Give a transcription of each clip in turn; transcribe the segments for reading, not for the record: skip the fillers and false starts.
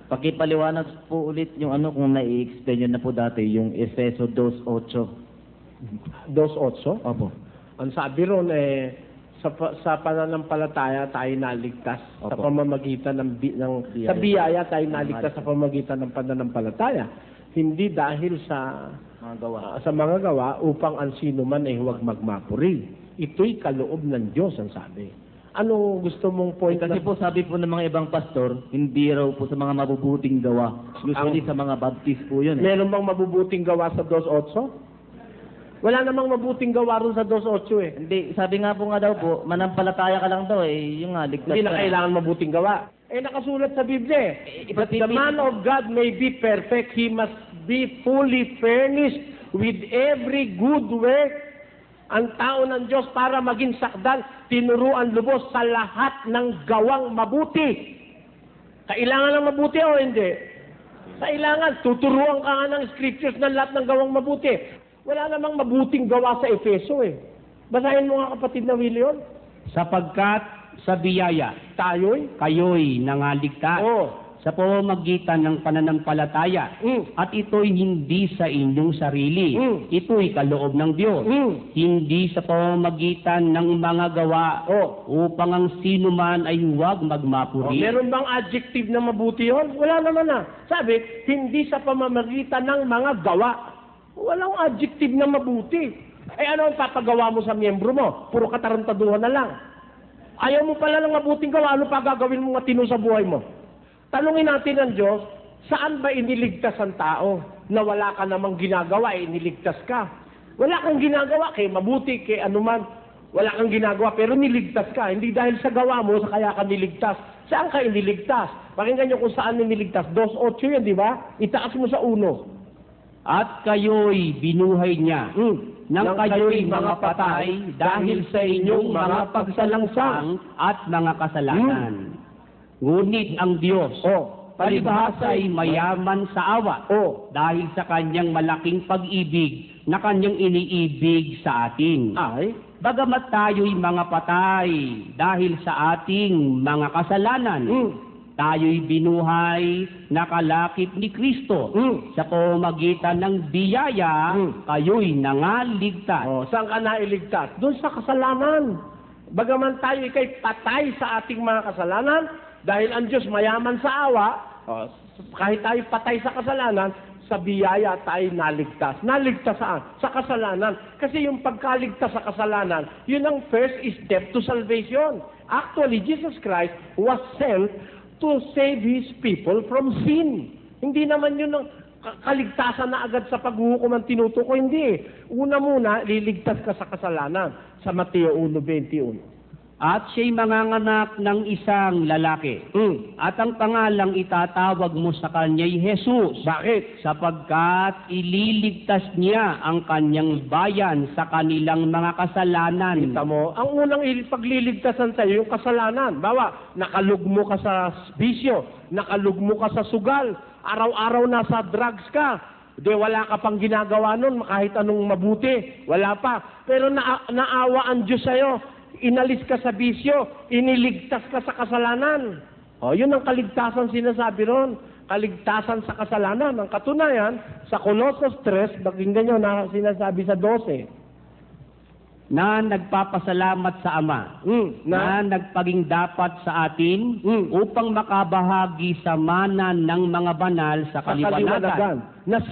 Pakipaliwanag po ulit yung ano kung nai-explain nyo na po dati, yung Efeso 2:8. 2:8? Opo. Ang sabi ron, sa pananampalataya tayo naligtas sa Opo. pamamagitan sa biyaya tayo naligtas sa pamamagitan ng pananampalataya. Hindi dahil sa Mga gawa. sa mga gawa upang ang sino man ay huwag magmapuri. Ito'y kaloob ng Diyos, ang sabi. Ano gusto mong point? Kasi po sabi po ng mga ibang pastor, hindi raw po sa mga mabubuting gawa. Usually sa mga baptist po yun. Meron bang mabubuting gawa sa 2:8? Wala namang mabuting gawa ron sa 2:8 eh. Hindi, sabi nga daw po, manampalataya ka lang daw yung nga, ligtas Hindi na ka. kailangan mabuting gawa. Nakasulat sa Biblia But the man of God may be perfect, he must be fully furnished with every good work. Ang tao ng Diyos para maging sakdal, tinuruan lubos sa lahat ng gawang mabuti. Kailangan ng mabuti o hindi? Kailangan. Tuturuan ka nga ng scriptures ng lahat ng gawang mabuti. Wala namang mabuting gawa sa Efeso eh. Basahin mo nga kapatid na William. Sapagkat sa biyaya, kayo'y nangaligtas sa pamamagitan ng pananampalataya. At ito'y hindi sa inyong sarili. Ito'y kaloob ng Diyos. Hindi sa pamamagitan ng mga gawa upang ang sino man ay huwag magmapuri. Meron bang adjective na mabuti yun? Wala naman na. Sabi, hindi sa pamamagitan ng mga gawa. Walang adjective na mabuti. Ano ang papagawa mo sa miyembro mo? Puro katarantaduhan na lang. Ayaw mo pala ng mabuting gawa, ano pa gagawin mo matino sa buhay mo? Tanungin natin ang Diyos, saan ba iniligtas ang tao? Na wala ka namang ginagawa, iniligtas ka. Wala kang ginagawa, kay mabuti, kay anuman. Wala kang ginagawa, pero niligtas ka. Hindi dahil sa gawa mo, kaya ka niligtas. Saan ka iniligtas? Pakinggan nyo kung saan iniligtas. 2:8 yan, di ba? Itaas mo sa 1. At kayo'y binuhay niya. Nang kayo'y mga patay dahil sa inyong mga pagsalangsang at mga kasalanan. Ngunit ang Diyos, palibhasa ay mayaman sa awa dahil sa kanyang malaking pag-ibig na kanyang iniibig sa atin. Bagamat tayo'y mga patay dahil sa ating mga kasalanan, tayo'y binuhay na kalakip ni Kristo. Sa pamamagitan ng biyaya, kayo'y nangaligtas. Saan ka nailigtas? Doon sa kasalanan. Bagaman tayo ikay patay sa ating mga kasalanan, dahil ang Diyos mayaman sa awa, kahit tayo patay sa kasalanan, sa biyaya tayo naligtas. Naligtas saan? Sa kasalanan. Kasi yung pagkaligtas sa kasalanan, yun ang first step to salvation. Actually, Jesus Christ was sent to save His people from sin. Hindi naman yun ang kaligtasan na agad sa paghuhukom ang tinutukoy. Hindi. Una muna, liligtas ka sa kasalanan. Sa Mateo 1:21. At siya'y manganganak ng isang lalaki. At ang pangalang itatawag mo sa kanya'y Jesus. Bakit? Sapagkat ililigtas niya ang kanyang bayan sa kanilang mga kasalanan. Kita mo, ang unang pagliligtasan sa'yo, yung kasalanan. Bawa, nakalugmo ka sa bisyo, nakalugmo ka sa sugal, araw-araw nasa drugs ka, wala ka pang ginagawa nun, kahit anong mabuti, wala pa. Pero naawa ang Diyos sa'yo, inalis ka sa bisyo, iniligtas ka sa kasalanan. Yun ang kaligtasan sinasabi ron. Kaligtasan sa kasalanan. Ang katunayan, sa Colossus 3, bakinggan nyo na sinasabi sa 12. Na nagpapasalamat sa Ama, na nagpaging dapat sa atin upang makabahagi sa mana ng mga banal sa kaliwanagan. Na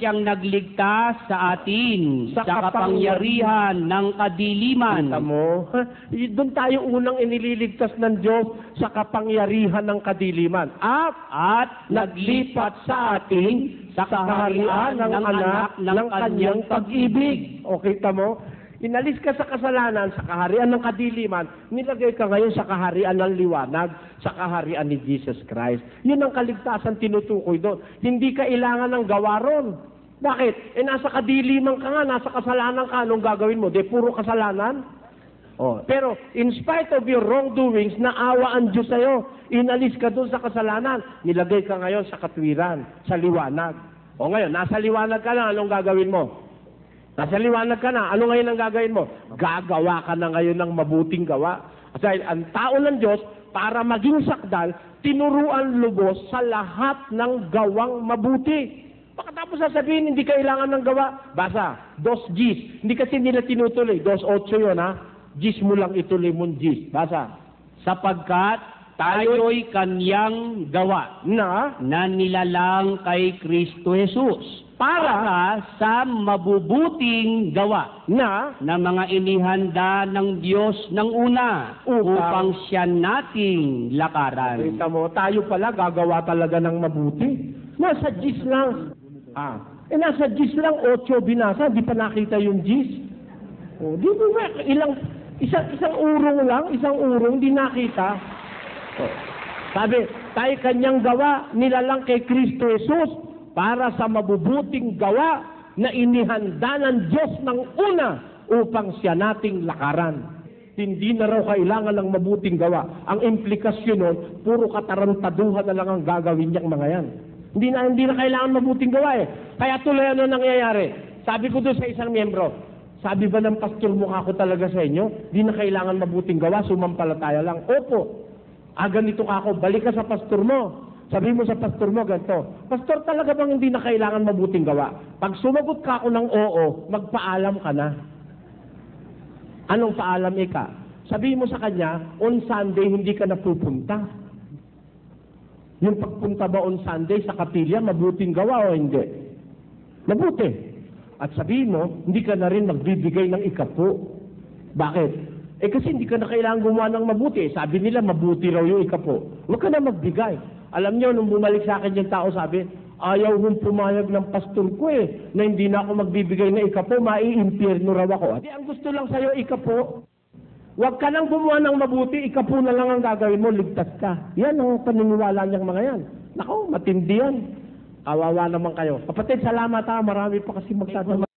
siyang nagligtas sa atin sa kapangyarihan ng kadiliman. Kita mo, doon tayo unang inililigtas ng Diyos sa kapangyarihan ng kadiliman. At naglipat sa atin sa kaharian ng anak ng kanyang pag-ibig. O kita mo, inalis ka sa kasalanan, sa kaharian ng kadiliman, nilagay ka ngayon sa kaharian ng liwanag, sa kaharian ni Jesus Christ. Yun ang kaligtasan tinutukoy doon. Hindi kailangan ng gawa ron. Bakit? Nasa kadiliman ka nga, nasa kasalanan ka, anong gagawin mo? Puro kasalanan? Pero in spite of your wrongdoings, naawa ang Diyos sa'yo. Inalis ka doon sa kasalanan, nilagay ka ngayon sa katwiran, sa liwanag. Ngayon, nasa liwanag ka na, anong gagawin mo? Nasa liwanag ka na. Ano ngayon ang gagawin mo? Gagawa ka na ngayon ng mabuting gawa. Dahil ang tao ng Diyos, para maging sakdal, tinuruan lubos sa lahat ng gawang mabuti. Pagkatapos sasabihin, hindi kailangan ng gawa. Basa, 2 Gs. Hindi kasi nila tinutuloy. 2.8 yun, ha? Gs mo lang ituloy mong Gs. Basa. Sapagkat tayo'y kanyang gawa Na, na nilalang kay Kristo Jesus para sa mabubuting gawa na, mga inihanda ng Diyos ng una upang siya nating lakaran. kita mo, tayo pala gagawa talaga ng mabuti. Nasa Gs lang. Nasa Gs lang, 8 binasa, di pa nakita yung Gs. Di ba, isang urong, di nakita. Sabi, tayo kanyang gawa, nilalang kay Kristo Jesus para sa mabubuting gawa na inihanda ng Diyos ng una upang siya nating lakaran. Hindi na raw kailangan ng mabuting gawa. Ang implikasyon nun, puro katarantaduhan na lang ang gagawin niyang mga yan. Hindi na kailangan mabuting gawa eh. Kaya tuloy ano nangyayari. Sabi ko doon sa isang miyembro, sabi ba ng pastor mukha ko talaga sa inyo, di na kailangan mabuting gawa, sumampalataya lang. Opo. Ganito ka ako, balik ka sa pastor mo. Sabi mo sa pastor mo, ganito, pastor, talaga bang hindi na kailangan mabuting gawa? Pag sumagot ka ako ng oo, magpaalam ka na. Anong paalam ika? Sabi mo sa kanya, on Sunday hindi ka napupunta. Yung pagpunta ba on Sunday sa kapilya, mabuting gawa o hindi? Mabuti. At sabihin mo, hindi ka na rin magbibigay ng ikapo. Bakit? Kasi hindi ka na kailangan gumawa ng mabuti. Sabi nila, mabuti raw yung ikapo. Huwag ka na magbigay. Alam niyo, nung bumalik sa akin yung tao, sabi, ayaw kong pumayag ng pastor ko na hindi na ako magbibigay ng ikapo, mai-impyerno raw ako. At ang gusto lang sa'yo, ikapo. Huwag ka nang gumawa ng mabuti, ikapo na lang ang gagawin mo, ligtas ka. Yan ang paniniwala niyang mga yan. Nako, matindi yan. Kawawa naman kayo. Kapatid, salamat ha. Marami pa kasi magtatanong.